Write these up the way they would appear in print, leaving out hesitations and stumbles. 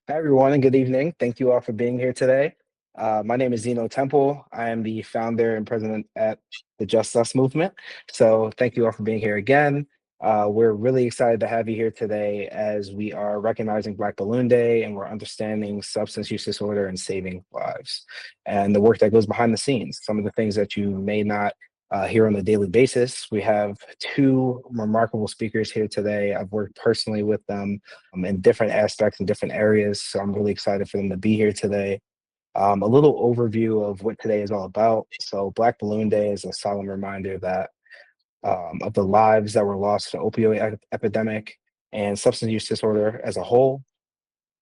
Hi, everyone, and good evening. Thank you all for being here today. My name is Zeno Temple. I am the founder and president at the Just Us movement. So, thank you all for being here again. We're really excited to have you here today as we are recognizing Black Balloon Day and we're understanding substance use disorder and saving lives and the work that goes behind the scenes. Some of the things that you may not hear on a daily basis. We have two remarkable speakers here today. I've worked personally with them in different aspects and different areas. So I'm really excited for them to be here today. A little overview of what today is all about. So Black Balloon Day is a solemn reminder that of the lives that were lost to the opioid epidemic and substance use disorder as a whole.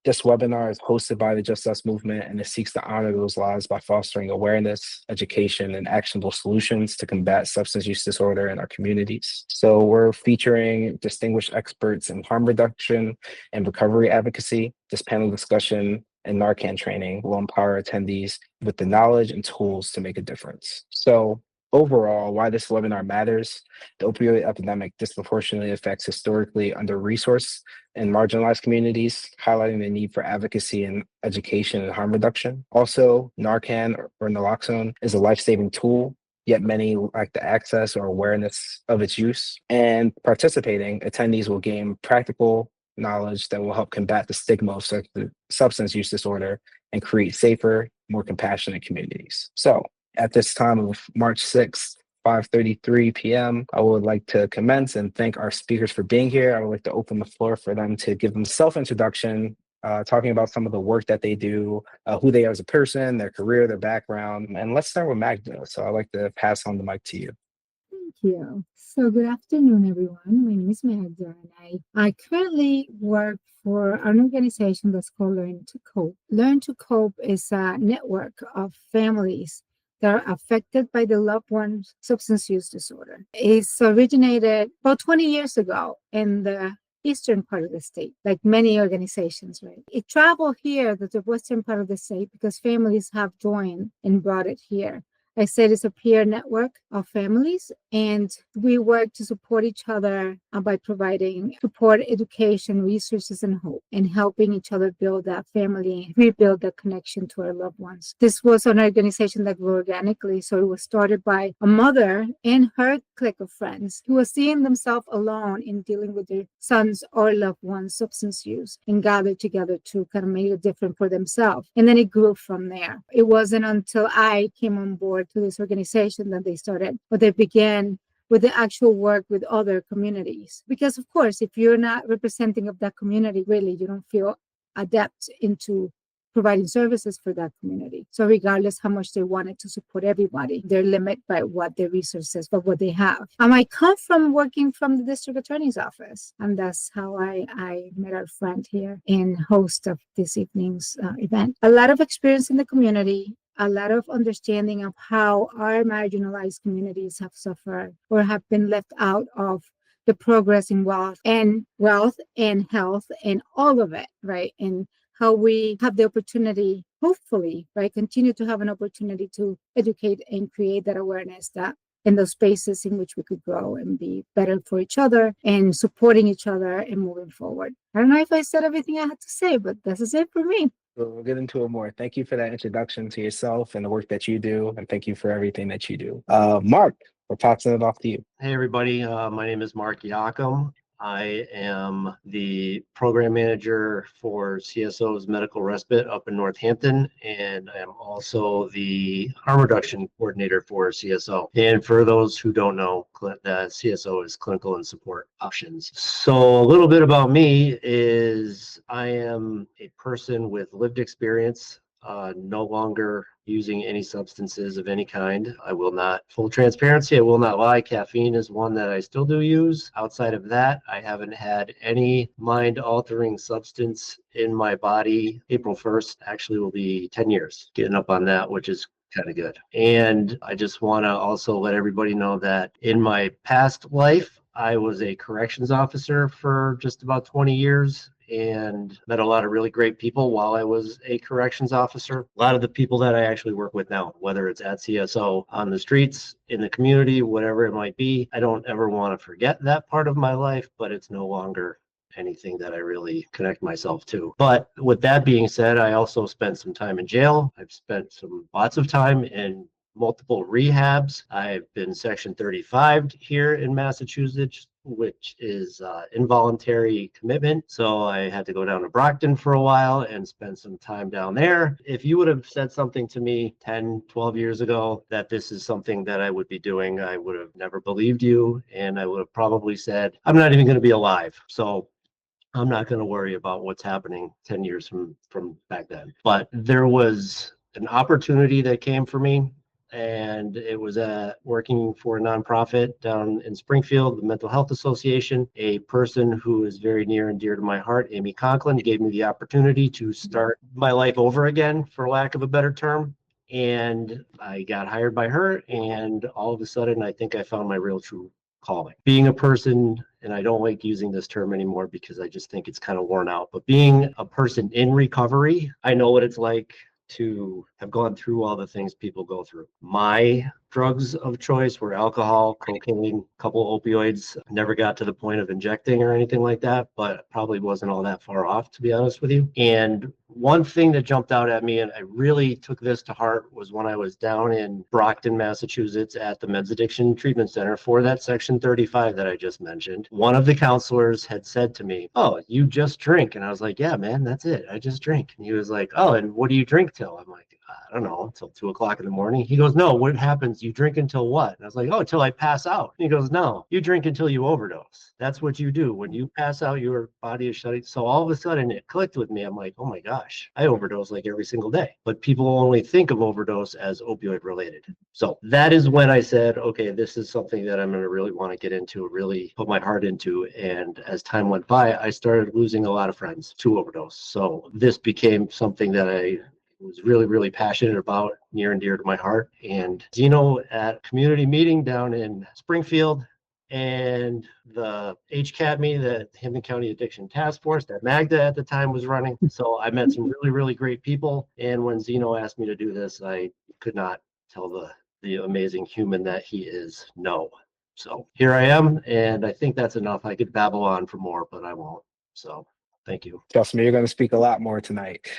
This webinar is hosted by the Just Us movement and it seeks to honor those lives by fostering awareness, education, and actionable solutions to combat substance use disorder in our communities. So we're featuring distinguished experts in harm reduction and recovery advocacy. This panel discussion and Narcan training will empower attendees with the knowledge and tools to make a difference. So overall, why this webinar matters: the opioid epidemic disproportionately affects historically under-resourced and marginalized communities, highlighting the need for advocacy and education and harm reduction. Also, Narcan or naloxone is a life-saving tool, yet many lack the access or awareness of its use. And participating attendees will gain practical knowledge that will help combat the stigma of substance use disorder and create safer, more compassionate communities. So at this time of March 6th, 5:33 p.m. I would like to commence and thank our speakers for being here. I would like to open the floor for them to give them self-introduction, talking about some of the work that they do, who they are as a person, their career, their background. And let's start with Magda. So I'd like to pass on the mic to you. Thank you. So good afternoon, everyone. My name is Magda, and I currently work for an organization that's called Learn to Cope. Learn to Cope is a network of families that are affected by the loved one's substance use disorder. It's originated about 20 years ago in the eastern part of the state, like many organizations, right? It traveled here to the western part of the state because families have joined and brought it here. I said it's a peer network of families, and we work to support each other by providing support, education, resources, and hope, and helping each other build that family, rebuild that connection to our loved ones. This was an organization that grew organically, so it was started by a mother and her clique of friends who were seeing themselves alone in dealing with their sons or loved ones' substance use, and gathered together to kind of make a difference for themselves. And then it grew from there. It wasn't until I came on board to this organization that they started, but they began with the actual work with other communities. Because of course, if you're not representing of that community, really, you don't feel adept into providing services for that community. So regardless how much they wanted to support everybody, they're limited by what their resources, but what they have. I come from working from the district attorney's office, and that's how I met our friend here and host of this evening's event. A lot of experience in the community, a lot of understanding of how our marginalized communities have suffered or have been left out of the progress in wealth and health and all of it, right? And how we have the opportunity, hopefully, right, continue to have an opportunity to educate and create that awareness that in those spaces in which we could grow and be better for each other and supporting each other and moving forward. I don't know if I said everything I had to say, but this is it for me. We'll get into it more. Thank you for that introduction to yourself and the work that you do. And thank you for everything that you do. Mark, we're passing it off to you. Hey, everybody. My name is Mark Yakum. I am the program manager for CSO's Medical Respite up in Northampton, and I am also the harm reduction coordinator for CSO. And for those who don't know, CSO is Clinical and Support Options. So a little bit about me is I am a person with lived experience, no longer using any substances of any kind. I will not, full transparency, I will not lie. Caffeine is one that I still do use. Outside of that, I haven't had any mind-altering substance in my body. April 1st actually will be 10 years getting up on that, which is kind of good. And I just want to also let everybody know that in my past life, I was a corrections officer for just about 20 years and met a lot of really great people while I was a corrections officer. A lot of the people that I actually work with now, whether it's at CSO, on the streets, in the community, whatever it might be, I don't ever want to forget that part of my life, but it's no longer anything that I really connect myself to. But with that being said, I also spent some time in jail. I've spent lots of time in multiple rehabs. I've been Section 35 here in Massachusetts, which is involuntary commitment. So I had to go down to Brockton for a while and spend some time down there. If you would have said something to me 10, 12 years ago that this is something that I would be doing, I would have never believed you. And I would have probably said, I'm not even going to be alive. So I'm not going to worry about what's happening 10 years from back then. But there was an opportunity that came for me, and it was working for a nonprofit down in Springfield, the Mental Health Association. A person who is very near and dear to my heart, Amy Conklin, gave me the opportunity to start my life over again, for lack of a better term. And I got hired by her, and all of a sudden, I think I found my real true calling. Being a person, and I don't like using this term anymore because I just think it's kind of worn out, but being a person in recovery, I know what it's like to have gone through all the things people go through. My drugs of choice were alcohol, cocaine, a couple opioids. Never got to the point of injecting or anything like that, but probably wasn't all that far off, to be honest with you. And one thing that jumped out at me, and I really took this to heart, was when I was down in Brockton, Massachusetts at the Men's Addiction Treatment Center for that Section 35 that I just mentioned. One of the counselors had said to me, "Oh, you just drink." And I was like, "Yeah, man, that's it. I just drink." And he was like, "Oh, and what do you drink till?" I'm like, "I don't know, until 2 o'clock in the morning." He goes, "No, what happens? You drink until what?" And I was like, "Oh, till I pass out." And he goes, "No, you drink until you overdose. That's what you do. When you pass out, your body is shutting." So all of a sudden it clicked with me. I'm like, oh my gosh, I overdose like every single day. But people only think of overdose as opioid related. So that is when I said, okay, this is something that I'm going to really want to get into, really put my heart into. And as time went by, I started losing a lot of friends to overdose. So this became something that I was really, really passionate about, near and dear to my heart. And Zeno at a community meeting down in Springfield, and the HCADME, the Hampton County Addiction Task Force that Magda at the time was running. So I met some really, really great people. And when Zeno asked me to do this, I could not tell the amazing human that he is no. So here I am, and I think that's enough. I could babble on for more, but I won't. So thank you. Trust me, you're going to speak a lot more tonight.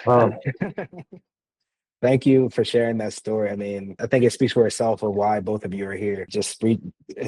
Thank you for sharing that story. I mean, I think it speaks for itself of why both of you are here. As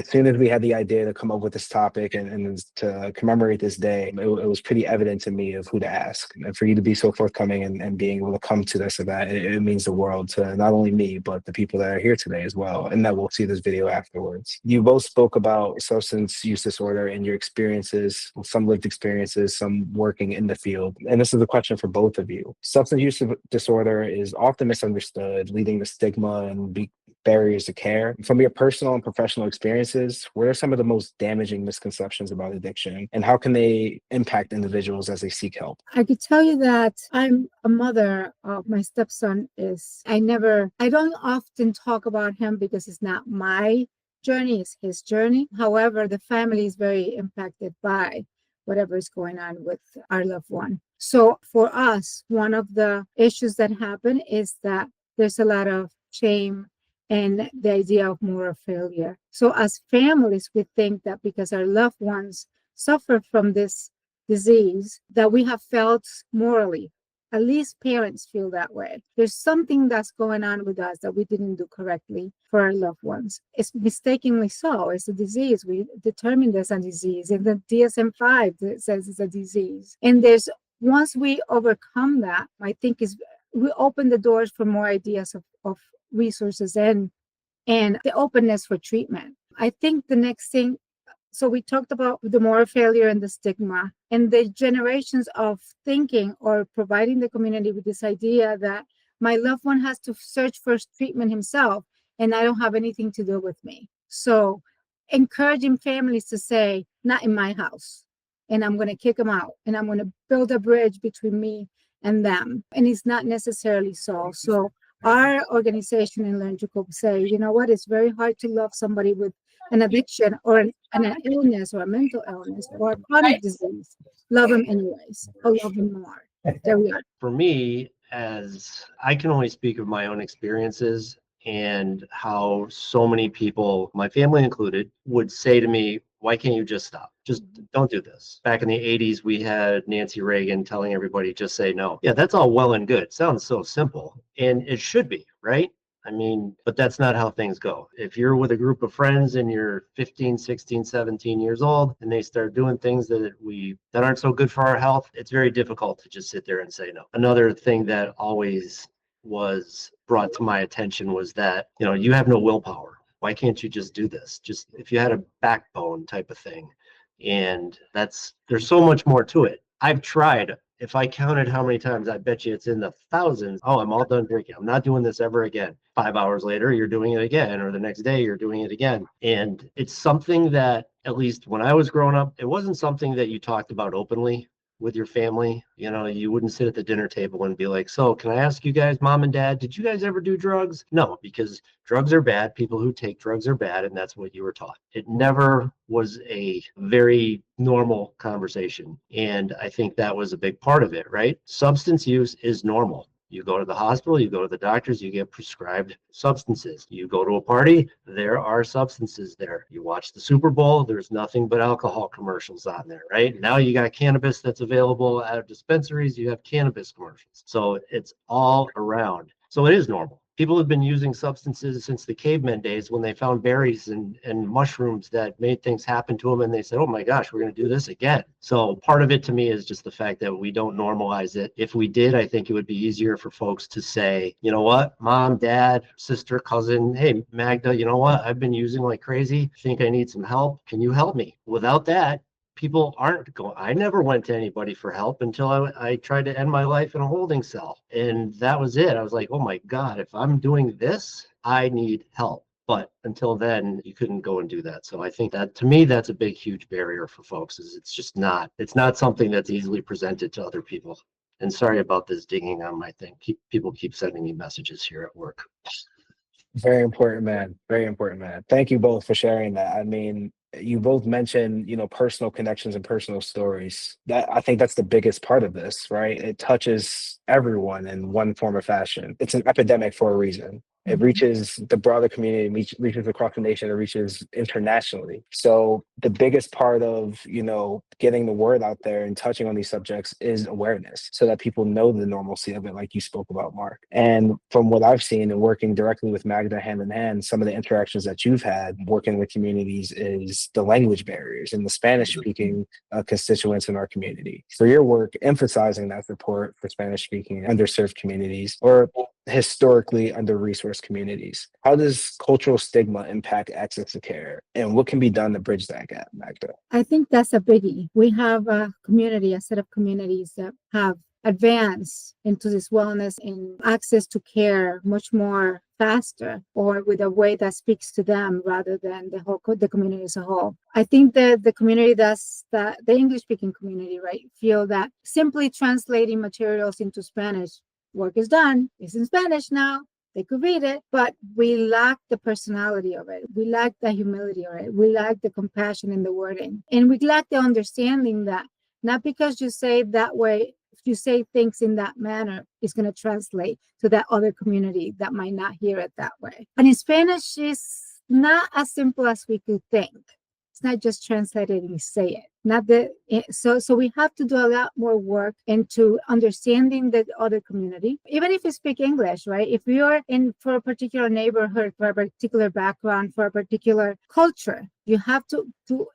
soon as we had the idea to come up with this topic and to commemorate this day, it was pretty evident to me of who to ask. And for you to be so forthcoming and being able to come to this event, it means the world to not only me, but the people that are here today as well, and that will see this video afterwards. You both spoke about substance use disorder and your experiences, some lived experiences, some working in the field. And this is a question for both of you. Substance use disorder is often misunderstood, leading to stigma and barriers to care. From your personal and professional experiences, what are some of the most damaging misconceptions about addiction, and how can they impact individuals as they seek help? I could tell you that I'm a mother of my stepson. I don't often talk about him because it's not my journey, it's his journey. However, the family is very impacted by whatever is going on with our loved one. So for us, one of the issues that happen is that there's a lot of shame and the idea of moral failure. So as families, we think that because our loved ones suffer from this disease, that we have failed morally. At least parents feel that way. There's something that's going on with us that we didn't do correctly for our loved ones. It's mistakenly so. It's a disease. We determined as a disease. And the DSM-5 says it's a disease. And once we overcome that, I think we open the doors for more ideas of resources and the openness for treatment. I think the next thing, so we talked about the moral failure and the stigma and the generations of thinking or providing the community with this idea that my loved one has to search for treatment himself and I don't have anything to do with me. So encouraging families to say, not in my house, and I'm going to kick them out and I'm going to build a bridge between me and them. And it's not necessarily so. So our organization in Learn to Cope say, you know what, it's very hard to love somebody with an addiction or an illness or a mental illness or a chronic disease. Love them anyways, or love them more. There we are. For me, as I can only speak of my own experiences and how so many people, my family included, would say to me, Why can't you just stop? Just don't do this. Back in the 80s, we had Nancy Reagan telling everybody, just say no. Yeah, that's all well and good. Sounds so simple. And it should be, right? I mean, but that's not how things go. If you're with a group of friends and you're 15, 16, 17 years old and they start doing things that aren't so good for our health, it's very difficult to just sit there and say no. Another thing that always was brought to my attention was that, you have no willpower. Why can't you just do this? Just if you had a backbone type of thing. And there's so much more to it. I've tried. If I counted how many times, I bet you it's in the thousands. Oh, I'm all done drinking. I'm not doing this ever again. 5 hours later, you're doing it again, or the next day, you're doing it again. And it's something that, at least when I was growing up, it wasn't something that you talked about openly with your family. You wouldn't sit at the dinner table and be like, so can I ask you guys, mom and dad, did you guys ever do drugs? No, because drugs are bad. People who take drugs are bad. And that's what you were taught. It never was a very normal conversation. And I think that was a big part of it, right? Substance use is normal. You go to the hospital, you go to the doctors, you get prescribed substances. You go to a party, there are substances there. You watch the Super Bowl, there's nothing but alcohol commercials on there, right? Now you got cannabis that's available at dispensaries, you have cannabis commercials. So it's all around. So it is normal. People have been using substances since the caveman days when they found berries and mushrooms that made things happen to them. And they said, oh my gosh, we're going to do this again. So part of it to me is just the fact that we don't normalize it. If we did, I think it would be easier for folks to say, you know what, mom, dad, sister, cousin, hey, Magda, you know what, I've been using like crazy. Think I need some help. Can you help me? Without that, people aren't going. I never went to anybody for help until I tried to end my life in a holding cell. And that was it. I was like, oh my God, if I'm doing this, I need help. But until then, you couldn't go and do that. So I think that, to me, that's a big, huge barrier for folks. Is it's not something that's easily presented to other people. And sorry about this dinging on my thing. People keep sending me messages here at work. Very important, man. Very important, man. Thank you both for sharing that. I mean, you both mentioned, personal connections and personal stories. That I think that's the biggest part of this, right? It touches everyone in one form or fashion. It's an epidemic for a reason. It reaches the broader community, reaches across the nation, it reaches internationally. So the biggest part of, getting the word out there and touching on these subjects is awareness so that people know the normalcy of it, like you spoke about, Mark. And from what I've seen and working directly with Magda hand in hand, some of the interactions that you've had working with communities is the language barriers and the Spanish speaking constituents in our community. For your work, emphasizing that support for Spanish speaking underserved communities or historically under-resourced communities. How does cultural stigma impact access to care, and what can be done to bridge that gap, Magda? I think that's a biggie. We have a set of communities that have advanced into this wellness and access to care much more faster, or with a way that speaks to them rather than the community as a whole. I think that the community the English speaking community, right, feel that simply translating materials into Spanish, work is done, it's in Spanish now, they could read it, but we lack the personality of it. We lack the humility of it. We lack the compassion in the wording. And we lack the understanding that not because you say it that way, if you say things in that manner, it's going to translate to that other community that might not hear it that way. And in Spanish, it's not as simple as we could think. It's not just translated and say it. So we have to do a lot more work into understanding the other community, even if you speak English, right? If you're for a particular neighborhood, for a particular background, for a particular culture, you have to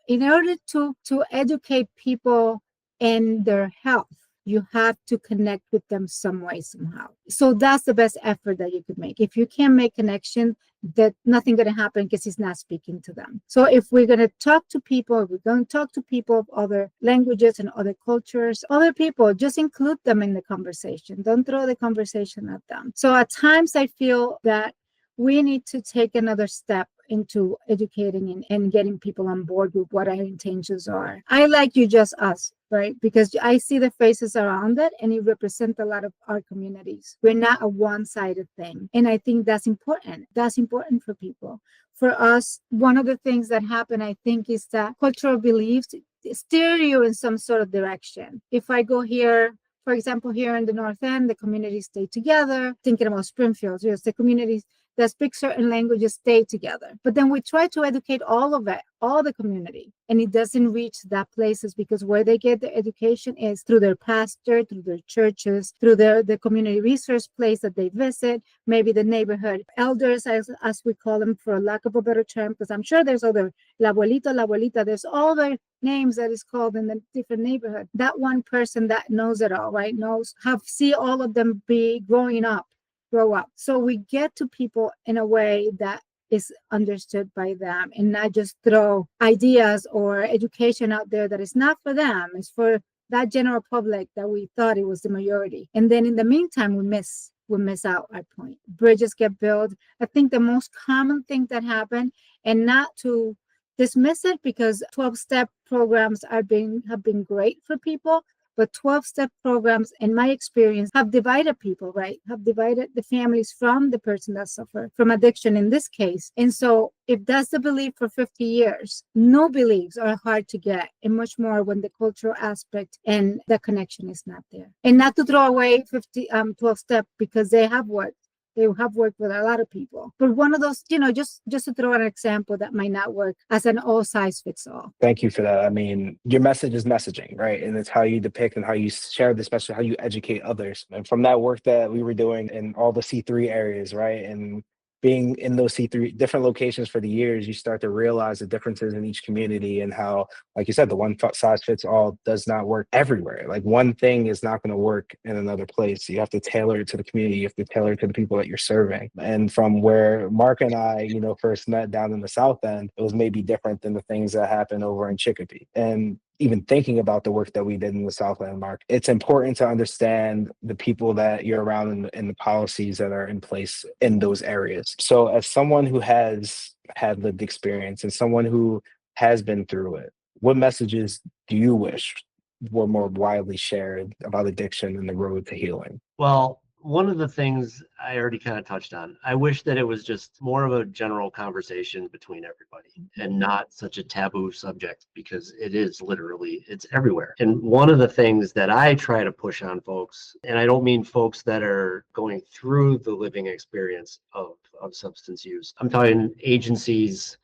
in order to educate people in their health, you have to connect with them some way, somehow. So that's the best effort that you could make. If you can't make connection, that nothing going to happen because he's not speaking to them. So if we're going to talk to people, we're going to talk to people of other languages and other cultures, other people, just include them in the conversation. Don't throw the conversation at them. So at times I feel that we need to take another step into educating and getting people on board with what our intentions are. I like You Just Us, right? Because I see the faces around it and it represents a lot of our communities. We're not a one-sided thing. And I think that's important. That's important for people. For us, one of the things that happen, I think, is that cultural beliefs steer you in some sort of direction. If I go here, for example, here in the North End, the communities stay together. Thinking about Springfield, yes, the communities that speak certain languages stay together. But then we try to educate all of it, all the community, and it doesn't reach that places because where they get their education is through their pastor, through their churches, through the community resource place that they visit, maybe the neighborhood elders, as we call them, for lack of a better term, because I'm sure there's other la abuelito, la abuelita, there's all the names that is called in the different neighborhood. That one person that knows it all, right? Knows, have see all of them be grow up. So we get to people in a way that is understood by them and not just throw ideas or education out there that is not for them. It's for that general public that we thought it was the majority. And then in the meantime, we miss out our point. Bridges get built. I think the most common thing that happened, and not to dismiss it because 12-step programs have been great for people, but 12-step programs, in my experience, have divided people, right? Have divided the families from the person that suffered from addiction in this case. And so if that's the belief for 50 years, no beliefs are hard to get, and much more when the cultural aspect and the connection is not there. And not to throw away 12-step because they have worked. They have worked with a lot of people. But one of those, just to throw an example that might not work as an all size fits all. Thank you for that. I mean, your message is messaging, right? And it's how you depict and how you share this message, how you educate others. And from that work that we were doing in all the C3 areas, right? And being in those C3 different locations for the years, you start to realize the differences in each community and how, like you said, the one size fits all does not work everywhere. Like one thing is not going to work in another place. You have to tailor it to the community. You have to tailor it to the people that you're serving. And from where Mark and I, first met down in the South End, it was maybe different than the things that happen over in Chicopee. And even thinking about the work that we did in the Southland, Mark, it's important to understand the people that you're around and the policies that are in place in those areas. So as someone who has had lived experience and someone who has been through it, what messages do you wish were more widely shared about addiction and the road to healing? Well, one of the things I already kind of touched on, I wish that it was just more of a general conversation between everybody and not such a taboo subject, because it is literally, it's everywhere. And one of the things that I try to push on folks, and I don't mean folks that are going through the living experience of substance use, I'm talking agencies,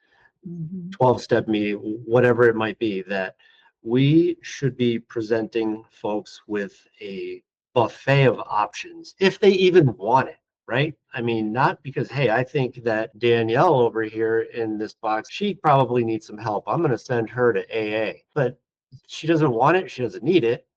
12-step meeting, whatever it might be, that we should be presenting folks with a buffet of options if they even want it, right? I mean, not because, hey, I think that Danielle over here in this box, she probably needs some help, I'm going to send her to AA. But she doesn't want it, she doesn't need it,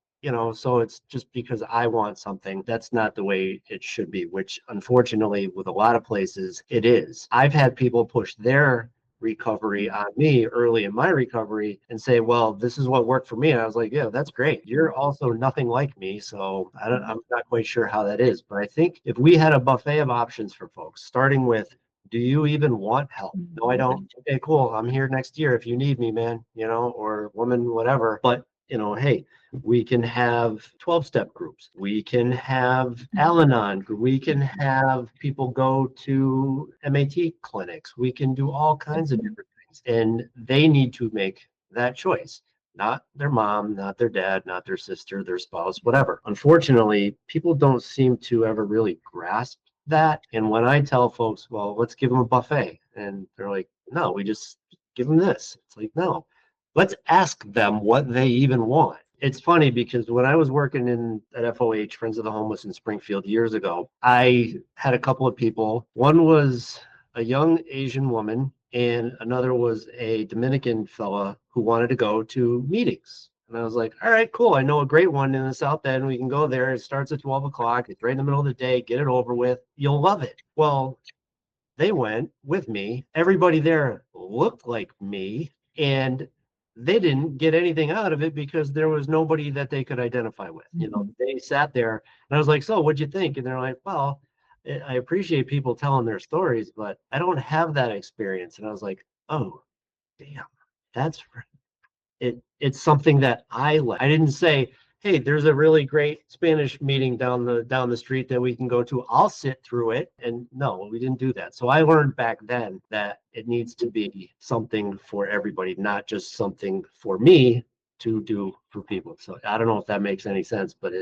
so it's just because I want something. That's not the way it should be, which unfortunately with a lot of places it is. I've had people push their recovery on me early in my recovery and say, well, this is what worked for me. And I was like, yeah, that's great. You're also nothing like me. So I'm not quite sure how that is. But I think if we had a buffet of options for folks, starting with, do you even want help? No, I don't. Okay, cool. I'm here next year if you need me, man, or woman, whatever. But hey, we can have 12-step groups. We can have Al-Anon. We can have people go to MAT clinics. We can do all kinds of different things. And they need to make that choice. Not their mom, not their dad, not their sister, their spouse, whatever. Unfortunately, people don't seem to ever really grasp that. And when I tell folks, well, let's give them a buffet, and they're like, no, we just give them this. It's like, no, let's ask them what they even want. It's funny because when I was working at FOH, Friends of the Homeless in Springfield years ago, I had a couple of people. One was a young Asian woman and another was a Dominican fella who wanted to go to meetings. And I was like, all right, cool. I know a great one in the South End. We can go there. It starts at 12 o'clock. It's right in the middle of the day. Get it over with. You'll love it. Well, they went with me. Everybody there looked like me, and they didn't get anything out of it because there was nobody that they could identify with. They sat there and I was like, so what'd you think? And they're like, well, I appreciate people telling their stories, but I don't have that experience. And I was like, oh, damn, that's it's something that I like. I didn't say, hey, there's a really great Spanish meeting down the street that we can go to. I'll sit through it. And no, we didn't do that. So I learned back then that it needs to be something for everybody, not just something for me to do for people. So I don't know if that makes any sense, but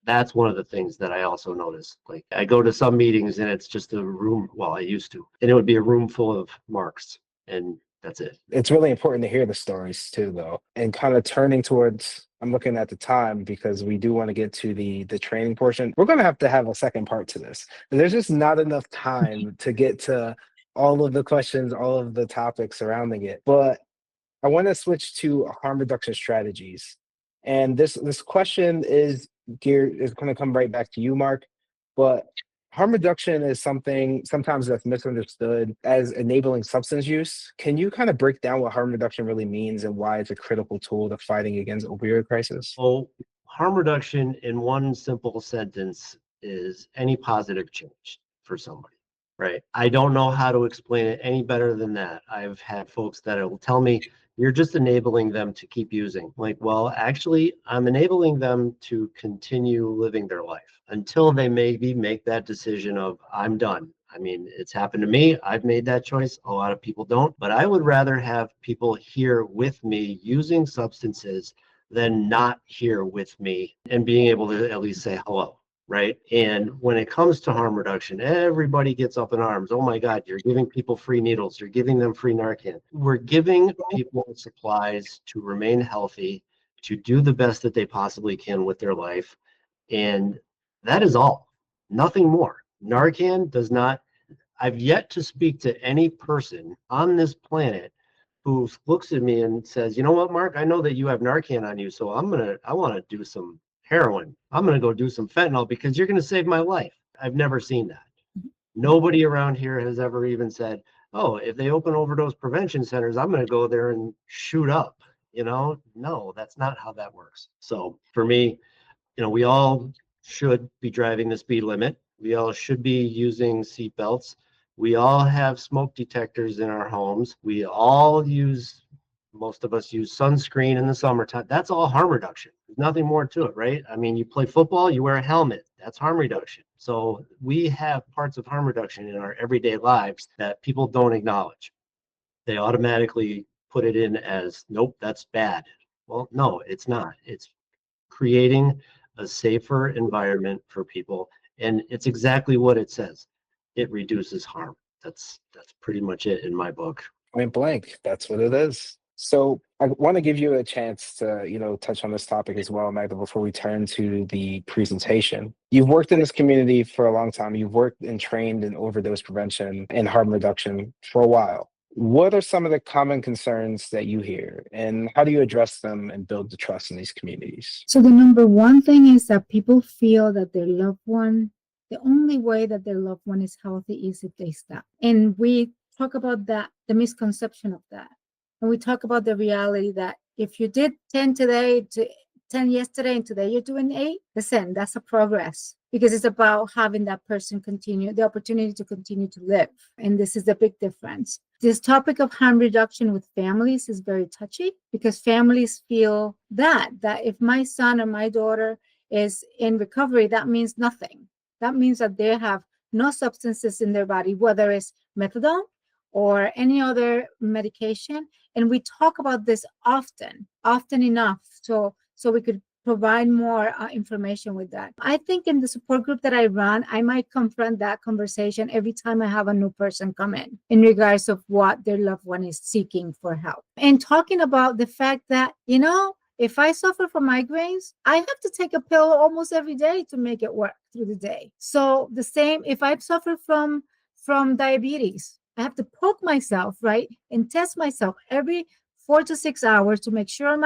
That's one of the things that I also notice. Like I go to some meetings and it's just a room, well, I used to, and it would be a room full of marks and that's it. It's really important to hear the stories too, though, and kind of turning towards. I'm looking at the time because we do want to get to the training portion. We're going to have a second part to this. There's just not enough time to get to all of the questions, all of the topics surrounding it. But I want to switch to harm reduction strategies. And this question is going to come right back to you, Mark. But harm reduction is something sometimes that's misunderstood as enabling substance use. Can you kind of break down what harm reduction really means and why it's a critical tool to fighting against opioid crisis? So harm reduction in one simple sentence is any positive change for somebody, right? I don't know how to explain it any better than that. I've had folks that will tell me, you're just enabling them to keep using. Like, well, actually, I'm enabling them to continue living their life until they maybe make that decision of, I'm done. I mean, it's happened to me. I've made that choice. A lot of people don't, but I would rather have people here with me using substances than not here with me and being able to at least say hello. Right. And when it comes to harm reduction, everybody gets up in arms. Oh my God, you're giving people free needles. You're giving them free Narcan. We're giving people supplies to remain healthy, to do the best that they possibly can with their life. And that is all, nothing more. Narcan does not, I've yet to speak to any person on this planet who looks at me and says, you know what, Mark, I know that you have Narcan on you, so I want to do some heroin. I'm going to go do some fentanyl because you're going to save my life. I've never seen that. Nobody around here has ever even said, oh, if they open overdose prevention centers, I'm going to go there and shoot up. No, that's not how that works. So for me, we all should be driving the speed limit. We all should be using seat belts. We all have smoke detectors in our homes. Most of us use sunscreen in the summertime. That's all harm reduction. There's nothing more to it, right? I mean, you play football, you wear a helmet. That's harm reduction. So we have parts of harm reduction in our everyday lives that people don't acknowledge. They automatically put it in as, nope, that's bad. Well, no, it's not. It's creating a safer environment for people. And it's exactly what it says. It reduces harm. That's pretty much it in my book. Point blank, that's what it is. So I want to give you a chance to, touch on this topic as well, Magda, before we turn to the presentation. You've worked in this community for a long time. You've worked and trained in overdose prevention and harm reduction for a while. What are some of the common concerns that you hear, and how do you address them and build the trust in these communities? So the number one thing is that people feel that the only way that their loved one is healthy is if they stop. And we talk about that, the misconception of that. And we talk about the reality that if you did 10 today, 10 yesterday, and today you're doing 8, listen, that's a progress, because it's about having that person continue, the opportunity to continue to live. And this is the big difference. This topic of harm reduction with families is very touchy, because families feel that if my son or my daughter is in recovery, that means nothing. That means that they have no substances in their body, whether it's methadone or any other medication. And we talk about this often enough, so we could provide more information with that. I think in the support group that I run, I might confront that conversation every time I have a new person come in regards of what their loved one is seeking for help. And talking about the fact that, if I suffer from migraines, I have to take a pill almost every day to make it work through the day. So the same, if I suffer from diabetes, I have to poke myself, right, and test myself every 4 to 6 hours to make sure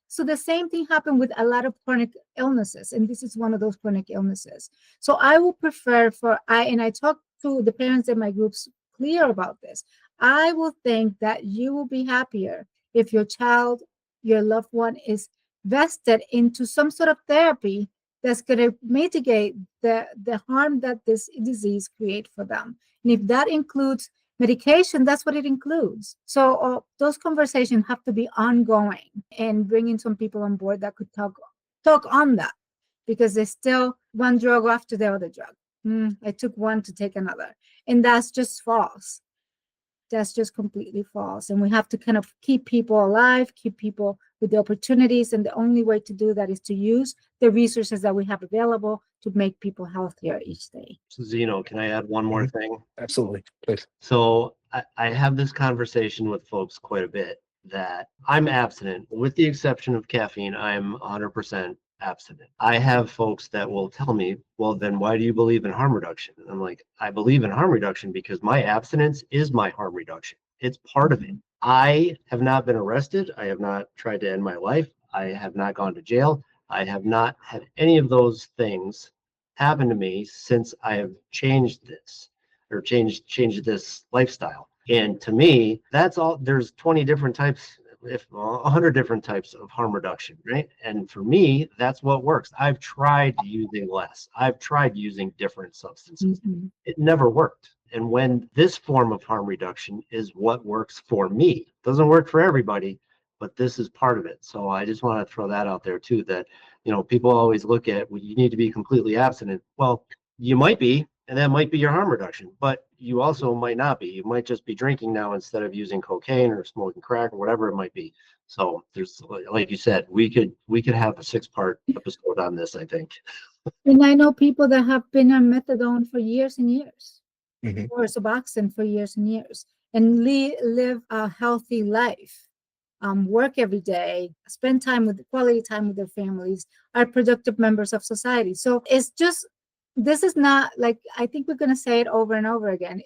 so the same thing happened with a lot of chronic illnesses, and this is one of those chronic illnesses. So I will prefer I talk to the parents in my groups clear about this. I will think that you will be happier if your child, your loved one, is vested into some sort of therapy that's going to mitigate the harm that this disease creates for them. And if that includes medication, that's what it includes. So those conversations have to be ongoing, and bringing some people on board that could talk on that, because there's still one drug after the other drug. I took one to take another, and that's just false. That's just completely false. And we have to kind of keep people alive, keep people with the opportunities. And the only way to do that is to use the resources that we have available to make people healthier each day. So Zeno, can I add one more thing? Absolutely, please. So I have this conversation with folks quite a bit that I'm abstinent, with the exception of caffeine. I'm 100% abstinent. I have folks that will tell me, well, then why do you believe in harm reduction? And I'm like, I believe in harm reduction because my abstinence is my harm reduction. It's part of it. I have not been arrested. I have not tried to end my life. I have not gone to jail. I have not had any of those things happen to me since I have changed this or changed this lifestyle. And to me, that's all. There's 20 different types, if 100 different types of harm reduction, right? And for me, that's what works. I've tried using less. I've tried using different substances. It never worked. And when this form of harm reduction is what works for me, it doesn't work for everybody, but this is part of it. So I just want to throw that out there too, that, people always look at, well, you need to be completely abstinent. Well, you might be, and that might be your harm reduction, but you also might not be. You might just be drinking now instead of using cocaine or smoking crack or whatever it might be. So there's, like you said, we could have a 6-part episode on this, I think. And I know people that have been on methadone for years and years, Mm-hmm. or Suboxone for years and years, and live a healthy life, work every day, spend quality time with their families, are productive members of society. So it's just, this is not like, I think we're going to say it over and over again.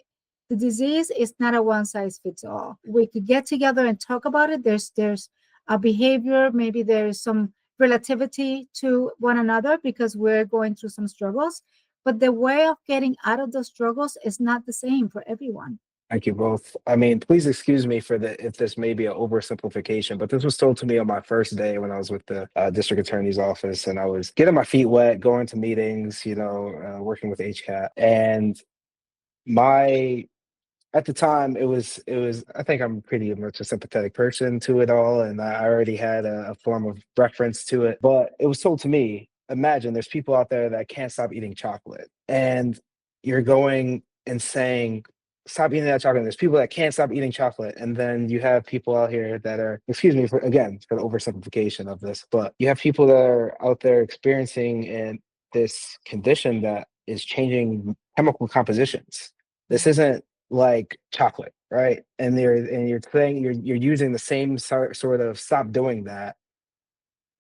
The disease is not a one size fits all. We could get together and talk about it. There's a behavior, maybe there's some relativity to one another because we're going through some struggles, but the way of getting out of those struggles is not the same for everyone. Thank you both. I mean, please excuse me if this may be an oversimplification, but this was told to me on my first day when I was with the district attorney's office, and I was getting my feet wet, going to meetings, working with HCAT, and at the time it was I think I'm pretty much a sympathetic person to it all, and I already had a form of reference to it, but it was told to me, imagine there's people out there that can't stop eating chocolate, and you're going and saying stop eating that chocolate. There's people that can't stop eating chocolate, and then you have people out here that are, excuse me for the oversimplification of this, but you have people that are out there experiencing this condition that is changing chemical compositions. This isn't like chocolate, right? And you're saying you're using the same sort of stop doing that,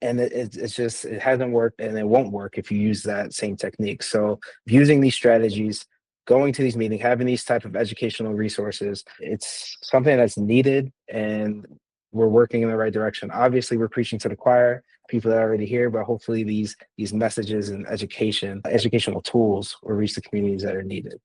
and it's just, it hasn't worked and it won't work if you use that same technique. So using these strategies, going to these meetings, having these type of educational resources, it's something that's needed, and we're working in the right direction. Obviously, we're preaching to the choir, people that are already here, but hopefully these messages and educational tools will reach the communities that are needed.